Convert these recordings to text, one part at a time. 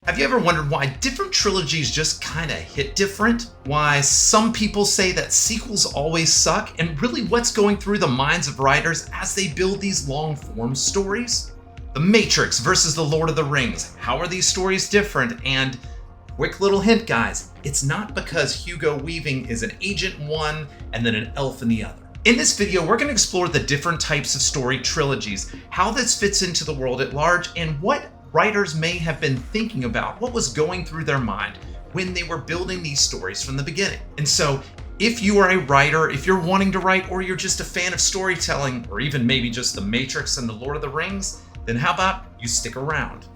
Have you ever wondered why different trilogies just kind of hit different? Why some people say that sequels always suck, and really what's going through the minds of writers as they build these long-form stories? The Matrix versus The Lord of the Rings. How are these stories different? And quick little hint, guys, it's not because Hugo Weaving is an agent in one and then an elf in the other. In this video, we're going to explore the different types of story trilogies, how this fits into the world at large, and what writers may have been thinking about, what was going through their mind when they were building these stories from the beginning. And so if you are a writer, if you're wanting to write, or you're just a fan of storytelling, or even maybe just The Matrix and The Lord of the Rings, then how about you stick around?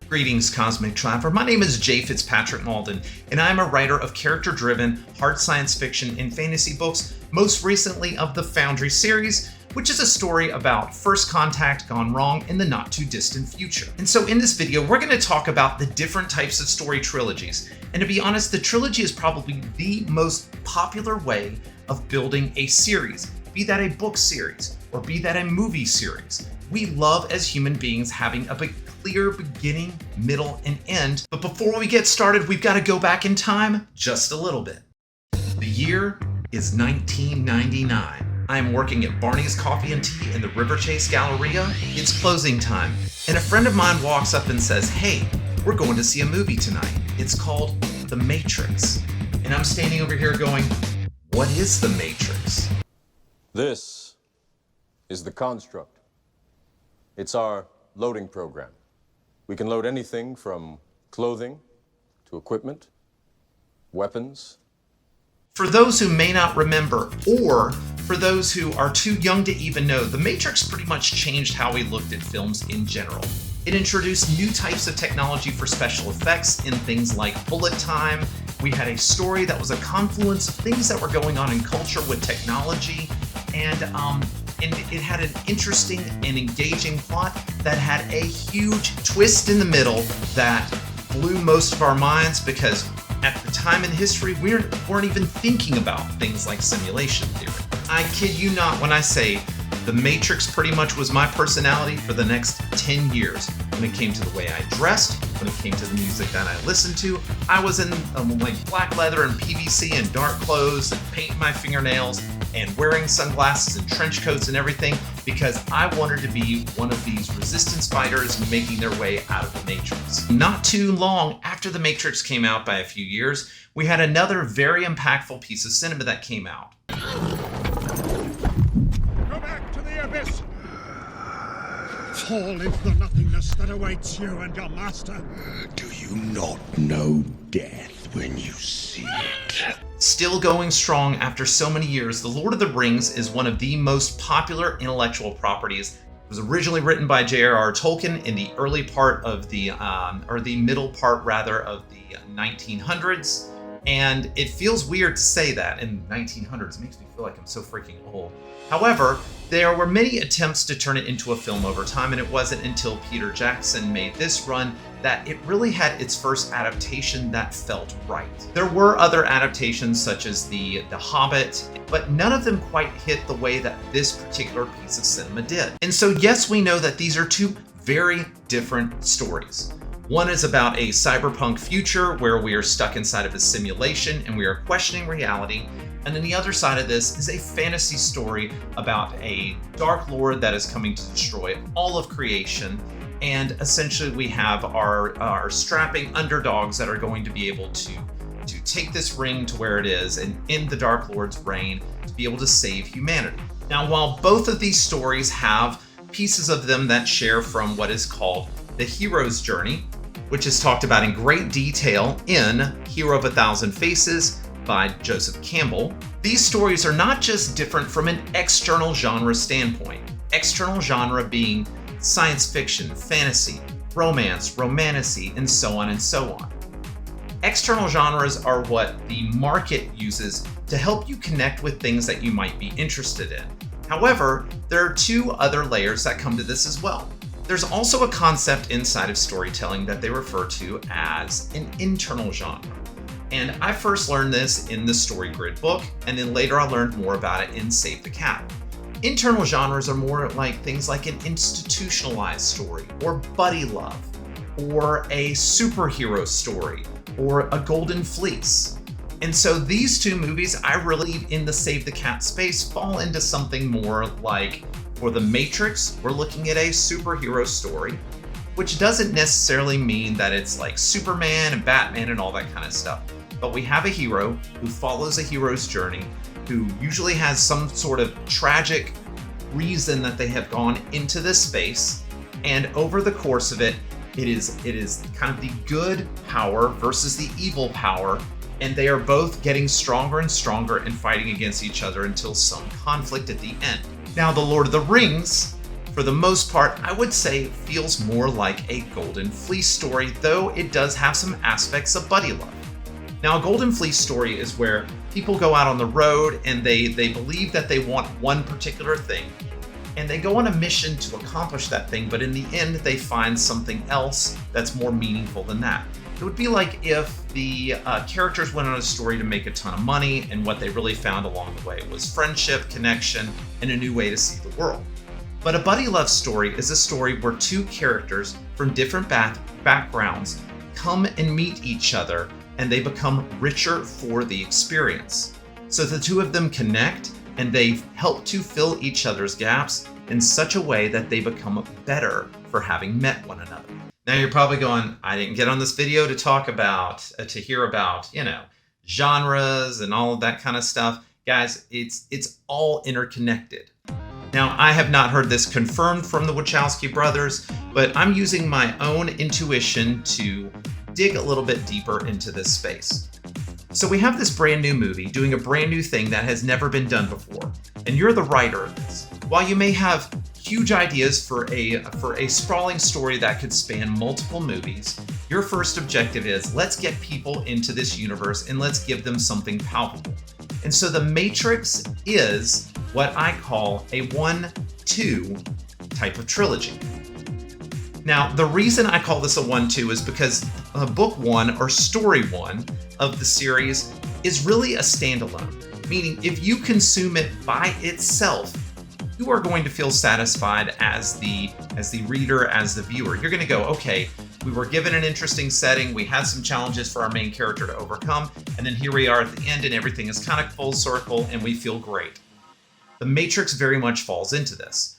Greetings, Cosmic Traveler. My name is J. Fitzpatrick Malden, and I'm a writer of character-driven, hard science fiction and fantasy books, most recently of the Foundry series, which is a story about first contact gone wrong in the not-too-distant future. And so in this video, we're going to talk about the different types of story trilogies. And to be honest, the trilogy is probably the most popular way of building a series, be that a book series or be that a movie series. We love, as human beings, having a clear beginning, middle, and end. But before we get started, we've got to go back in time just a little bit. The year is 1999. I'm working at Barney's Coffee and Tea in the River Chase Galleria. It's closing time, and a friend of mine walks up and says, "Hey, we're going to see a movie tonight. It's called The Matrix." And I'm standing over here going, "What is The Matrix?" This is the construct. It's our loading program. We can load anything from clothing to equipment, weapons. For those who may not remember, or for those who are too young to even know, The Matrix pretty much changed how we looked at films in general. It introduced new types of technology for special effects in things like bullet time. We had a story that was a confluence of things that were going on in culture with technology, and it had an interesting and engaging plot that had a huge twist in the middle that blew most of our minds, because at the time in history, we weren't even thinking about things like simulation theory. I kid you not when I say The Matrix pretty much was my personality for the next 10 years. When it came to the way I dressed, when it came to the music that I listened to, I was in like black leather and PVC and dark clothes and painting my fingernails and wearing sunglasses and trench coats and everything, because I wanted to be one of these resistance fighters making their way out of the Matrix. Not too long after The Matrix came out, by a few years, we had another very impactful piece of cinema that came out. Go back to the abyss! Fall into the nothingness that awaits you and your master. Do you not know death when you see it? Still going strong after so many years, The Lord of the Rings is one of the most popular intellectual properties. It was originally written by J.R.R. Tolkien in the early part of the, or the middle part rather, of the 1900s. And it feels weird to say that in 1900s. It makes me feel like I'm so freaking old. However, there were many attempts to turn it into a film over time, and it wasn't until Peter Jackson made this run that it really had its first adaptation that felt right. There were other adaptations such as The Hobbit, but none of them quite hit the way that this particular piece of cinema did. And so yes, we know that these are two very different stories. One is about a cyberpunk future where we are stuck inside of a simulation and we are questioning reality. And then the other side of this is a fantasy story about a dark lord that is coming to destroy all of creation. And essentially we have our strapping underdogs that are going to be able to take this ring to where it is and end the Dark Lord's reign to be able to save humanity. Now, while both of these stories have pieces of them that share from what is called the hero's journey, which is talked about in great detail in Hero of a Thousand Faces by Joseph Campbell, these stories are not just different from an external genre standpoint. External genre being science fiction, fantasy, romance, romantasy, and so on and so on. External genres are what the market uses to help you connect with things that you might be interested in. However, there are two other layers that come to this as well. There's also a concept inside of storytelling that they refer to as an internal genre. And I first learned this in the Story Grid book, and then later I learned more about it in Save the Cat. Internal genres are more like things like an institutionalized story, or buddy love, or a superhero story, or a golden fleece. And so these two movies, I really, in the Save the Cat space, fall into something more like, for The Matrix, we're looking at a superhero story, which doesn't necessarily mean that it's like Superman and Batman and all that kind of stuff. But we have a hero who follows a hero's journey, who usually has some sort of tragic reason that they have gone into this space. And over the course of it, it is kind of the good power versus the evil power. And they are both getting stronger and stronger and fighting against each other until some conflict at the end. Now, The Lord of the Rings, for the most part, I would say feels more like a Golden Fleece story, though it does have some aspects of buddy love. Now, a Golden Fleece story is where people go out on the road and they believe that they want one particular thing, and they go on a mission to accomplish that thing, but in the end, they find something else that's more meaningful than that. It would be like if the characters went on a story to make a ton of money, and what they really found along the way was friendship, connection, and a new way to see the world. But a buddy love story is a story where two characters from different backgrounds come and meet each other, and they become richer for the experience. So the two of them connect, and they help to fill each other's gaps in such a way that they become better for having met one another. Now you're probably going, I didn't get on this video to talk about, to hear about, genres and all of that kind of stuff. Guys, it's all interconnected. Now, I have not heard this confirmed from the Wachowski brothers, but I'm using my own intuition to dig a little bit deeper into this space. So we have this brand new movie doing a brand new thing that has never been done before, and you're the writer of this. While you may have huge ideas for a sprawling story that could span multiple movies, your first objective is, let's get people into this universe and let's give them something palpable. And so The Matrix is what I call a 1-2 type of trilogy. Now, the reason I call this a 1-2 is because book one, or story one, of the series is really a standalone, meaning if you consume it by itself, you are going to feel satisfied as the reader, as the viewer. You're going to go, okay, we were given an interesting setting, we had some challenges for our main character to overcome, and then here we are at the end and everything is kind of full circle and we feel great. The Matrix very much falls into this.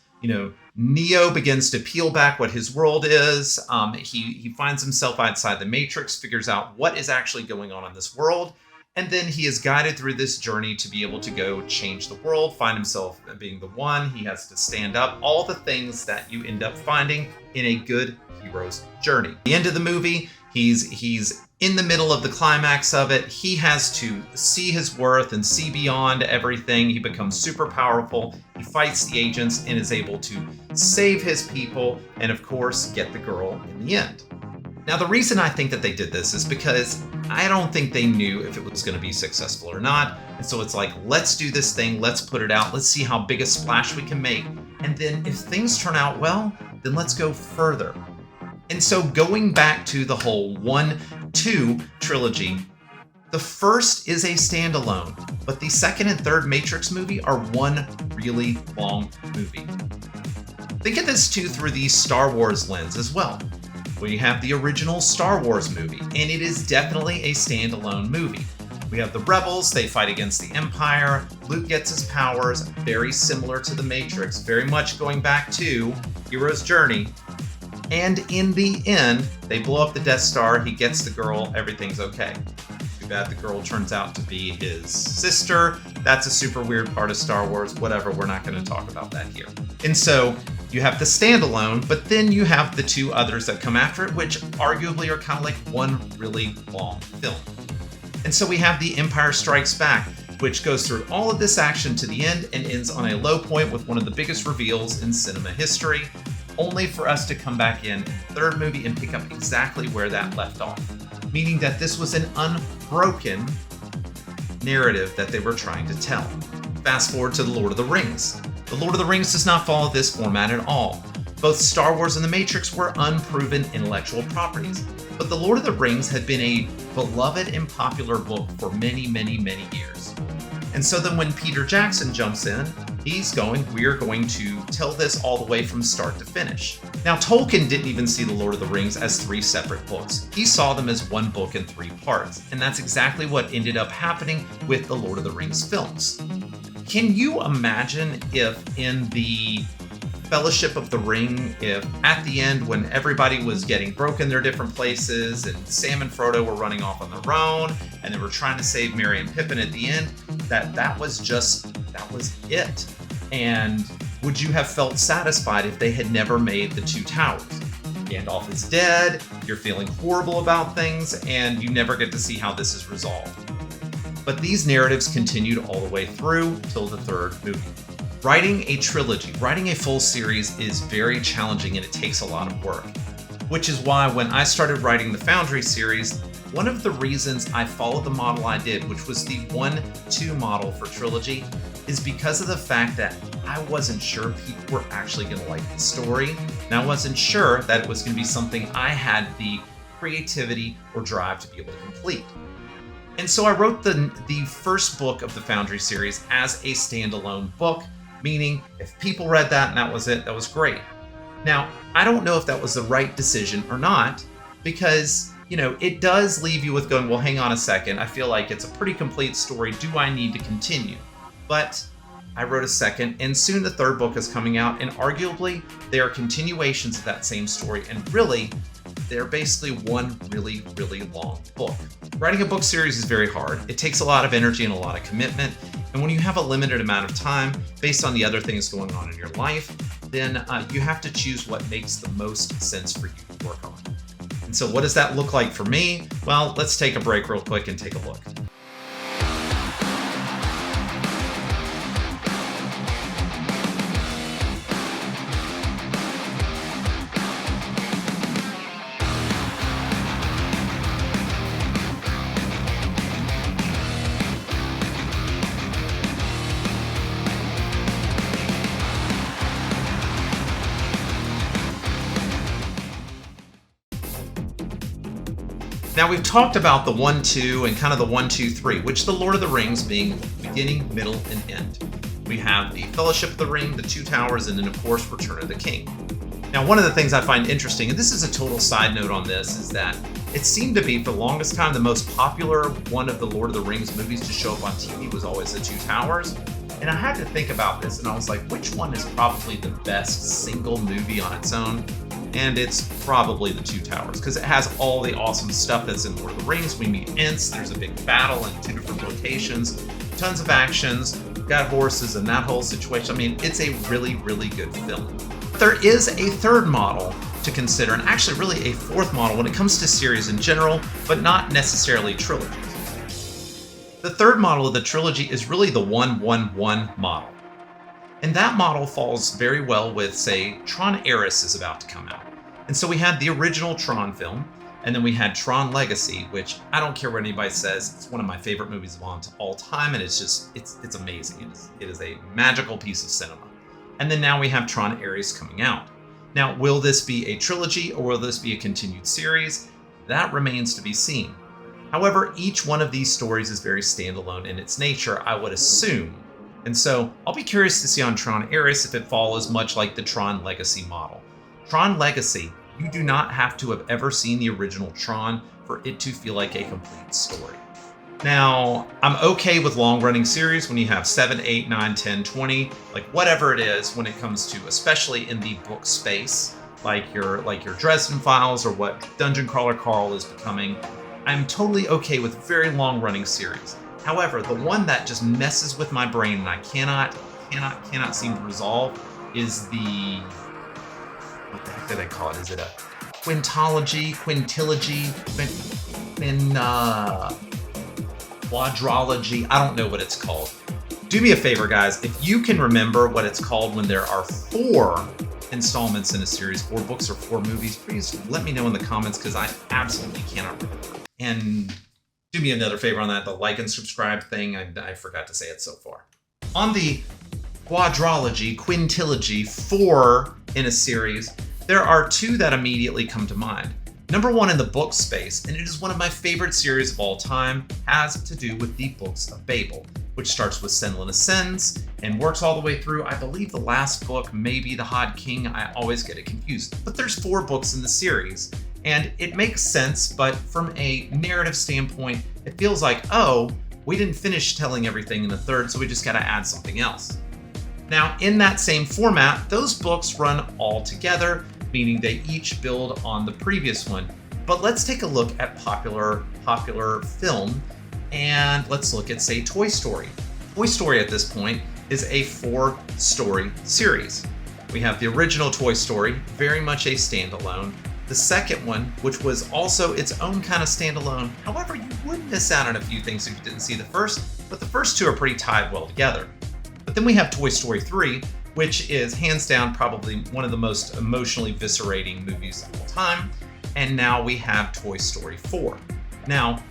Neo begins to peel back what his world is. He finds himself outside the Matrix, figures out what is actually going on in this world, and then he is guided through this journey to be able to go change the world, find himself being the one. He has to stand up, all the things that you end up finding in a good hero's journey. At the end of the movie, he's in the middle of the climax of it. He has to see his worth and see beyond everything. He becomes super powerful. He fights the agents and is able to save his people and, of course, get the girl in the end. Now, the reason I think that they did this is because I don't think they knew if it was going to be successful or not. And so it's like, let's do this thing. Let's put it out. Let's see how big a splash we can make. And then if things turn out well, then let's go further. And so going back to the whole 1-2 trilogy, the first is a standalone, but the second and third Matrix movie are one really long movie. Think of this too through the Star Wars lens as well. We have the original Star Wars movie, and it is definitely a standalone movie. We have the rebels, they fight against the Empire, Luke gets his powers, very similar to the Matrix, very much going back to hero's journey. And in the end, they blow up the Death Star, he gets the girl, everything's okay. Too bad the girl turns out to be his sister. That's a super weird part of Star Wars, whatever, we're not going to talk about that here. And so you have the standalone, but then you have the two others that come after it, which arguably are kind of like one really long film. And so we have The Empire Strikes Back, which goes through all of this action to the end and ends on a low point with one of the biggest reveals in cinema history, only for us to come back in the third movie and pick up exactly where that left off. Meaning that this was an unbroken narrative that they were trying to tell. Fast forward to The Lord of the Rings. The Lord of the Rings does not follow this format at all. Both Star Wars and The Matrix were unproven intellectual properties, but The Lord of the Rings had been a beloved and popular book for many, many, many years. And so then when Peter Jackson jumps in, we're going to tell this all the way from start to finish. Now, Tolkien didn't even see The Lord of the Rings as 3 separate books. He saw them as 1 book in 3 parts, and that's exactly what ended up happening with the Lord of the Rings films. Can you imagine if in the Fellowship of the Ring, if at the end when everybody was getting broken their different places and Sam and Frodo were running off on their own and they were trying to save Merry and Pippin at the end, that was it. And would you have felt satisfied if they had never made the 2 towers? Gandalf is dead, you're feeling horrible about things, and you never get to see how this is resolved. But these narratives continued all the way through till the 3rd movie. Writing a trilogy, writing a full series is very challenging and it takes a lot of work. Which is why when I started writing the Foundry series, one of the reasons I followed the model I did, which was the 1-2 model for Trilogy, is because of the fact that I wasn't sure people were actually going to like the story, and I wasn't sure that it was going to be something I had the creativity or drive to be able to complete. And so I wrote the first book of the Foundry series as a standalone book, meaning if people read that and that was it, that was great. Now, I don't know if that was the right decision or not, because, it does leave you with going, well, hang on a second, I feel like it's a pretty complete story. Do I need to continue? But I wrote a second, and soon the 3rd book is coming out, and arguably they are continuations of that same story, and really, they're basically one really, really long book. Writing a book series is very hard. It takes a lot of energy and a lot of commitment, and when you have a limited amount of time, based on the other things going on in your life, then you have to choose what makes the most sense for you to work on. And so what does that look like for me? Well, let's take a break real quick and take a look. Now we've talked about the 1-2 and kind of the 1-2-3, which the Lord of the Rings being beginning, middle, and end. We have the Fellowship of the Ring, the 2 Towers, and then of course Return of the King. Now one of the things I find interesting, and this is a total side note on this, is that it seemed to be for the longest time the most popular one of the Lord of the Rings movies to show up on TV was always the 2 Towers. And I had to think about this and I was like, which one is probably the best single movie on its own? And it's probably the 2 Towers, because it has all the awesome stuff that's in Lord of the Rings. We meet Ents, there's a big battle in 2 different locations, tons of actions, got horses and that whole situation. I mean, it's a really, really good film. There is a 3rd model to consider, and actually really a 4th model when it comes to series in general, but not necessarily trilogies. The 3rd model of the trilogy is really the 1-1-1 model. And that model falls very well with, say, Tron Ares is about to come out. And so we had the original Tron film, and then we had Tron Legacy, which I don't care what anybody says, it's one of my favorite movies of all time, and it's amazing. It is a magical piece of cinema. And then now we have Tron Ares coming out. Now, will this be a trilogy or will this be a continued series? That remains to be seen. However, each one of these stories is very standalone in its nature, I would assume. And so I'll be curious to see on Tron Ares if it follows much like the Tron Legacy model. Tron Legacy, you do not have to have ever seen the original Tron for it to feel like a complete story. Now, I'm okay with long-running series when you have 7, 8, 9, 10, 20, like whatever it is when it comes to, especially in the book space, like your Dresden Files or what Dungeon Crawler Carl is becoming. I'm totally okay with very long-running series. However, the one that just messes with my brain and I cannot seem to resolve is the, what the heck do they call it? Is it a quintilogy, quadrology? I don't know what it's called. Do me a favor, guys. If you can remember what it's called when there are 4 installments in a series, 4 books or 4 movies, please let me know in the comments because I absolutely cannot remember. And do me another favor on that, the like and subscribe thing. I forgot to say it so far. On the quadrology, quintilogy, 4 in a series, there are 2 that immediately come to mind. Number 1 in the book space, and it is one of my favorite series of all time, has to do with the Books of Babel, which starts with Senlin Ascends and works all the way through. I believe the last book may be The Hod King. I always get it confused. But there's 4 books in the series, and it makes sense, but from a narrative standpoint, it feels like, oh, we didn't finish telling everything in the 3rd, so we just gotta add something else. Now, in that same format, those books run all together, meaning they each build on the previous one. But let's take a look at popular film, and let's look at, say, Toy Story. Toy Story at this point is a 4-story series. We have the original Toy Story, very much a standalone. The second one, which was also its own kind of standalone. However, you would miss out on a few things if you didn't see the first, but the first 2 are pretty tied well together. But then we have Toy Story 3, which is hands down probably one of the most emotionally viscerating movies of all time. And now we have Toy Story 4. Now,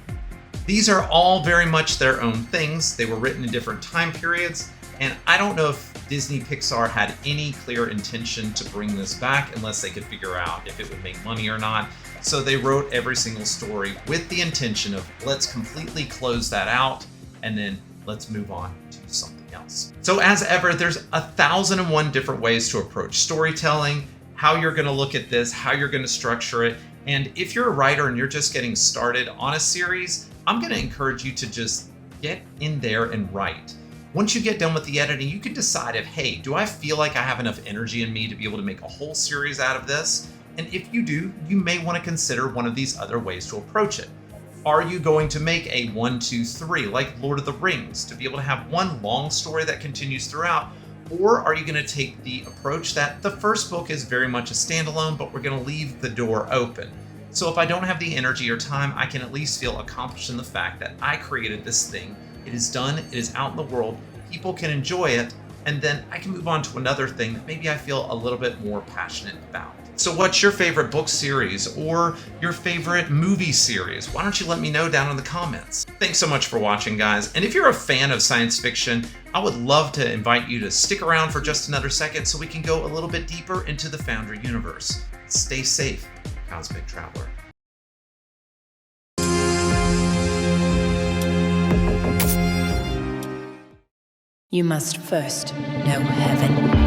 these are all very much their own things. They were written in different time periods, and I don't know if Disney Pixar had any clear intention to bring this back unless they could figure out if it would make money or not. So they wrote every single story with the intention of, let's completely close that out and then let's move on to something else. So as ever, there's 1,001 different ways to approach storytelling, how you're going to look at this, how you're going to structure it. And if you're a writer and you're just getting started on a series, I'm going to encourage you to just get in there and write. Once you get done with the editing, you can decide if, hey, do I feel like I have enough energy in me to be able to make a whole series out of this? And if you do, you may want to consider one of these other ways to approach it. Are you going to make a 1, 2, 3 like Lord of the Rings to be able to have one long story that continues throughout? Or are you going to take the approach that the first book is very much a standalone, but we're going to leave the door open? So if I don't have the energy or time, I can at least feel accomplished in the fact that I created this thing. It is done, it is out in the world, people can enjoy it, and then I can move on to another thing that maybe I feel a little bit more passionate about. So what's your favorite book series or your favorite movie series? Why don't you let me know down in the comments? Thanks so much for watching, guys. And if you're a fan of science fiction, I would love to invite you to stick around for just another second so we can go a little bit deeper into the Foundry universe. Stay safe, Cosmic Traveler. You must first know heaven.